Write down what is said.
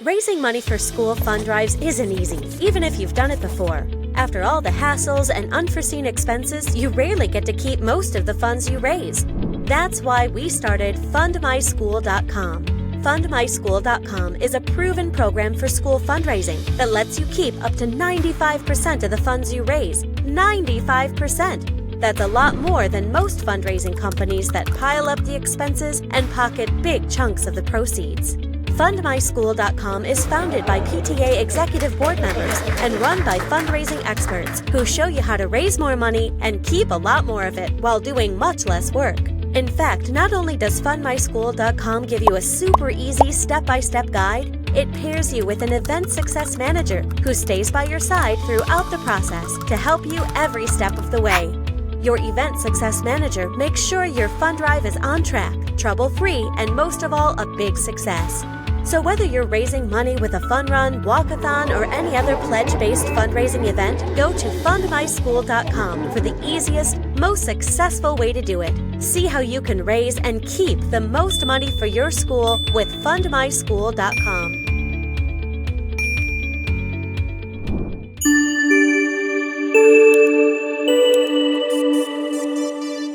Raising money for school fund drives isn't easy, even if you've done it before. After all the hassles and unforeseen expenses, you rarely get to keep most of the funds you raise. That's why we started fundmyschool.com. Fundmyschool.com is a proven program for school fundraising that lets you keep up to 95% of the funds you raise. 95%! That's a lot more than most fundraising companies that pile up the expenses and pocket big chunks of the proceeds. FundMySchool.com is founded by PTA executive board members and run by fundraising experts who show you how to raise more money and keep a lot more of it while doing much less work. In fact, not only does FundMySchool.com give you a super easy step-by-step guide, it pairs you with an event success manager who stays by your side throughout the process to help you every step of the way. Your event success manager makes sure your fund drive is on track, trouble-free, and most of all, a big success. So whether you're raising money with a fun run, walkathon, or any other pledge-based fundraising event, go to fundmyschool.com for the easiest, most successful way to do it. See how you can raise and keep the most money for your school with fundmyschool.com.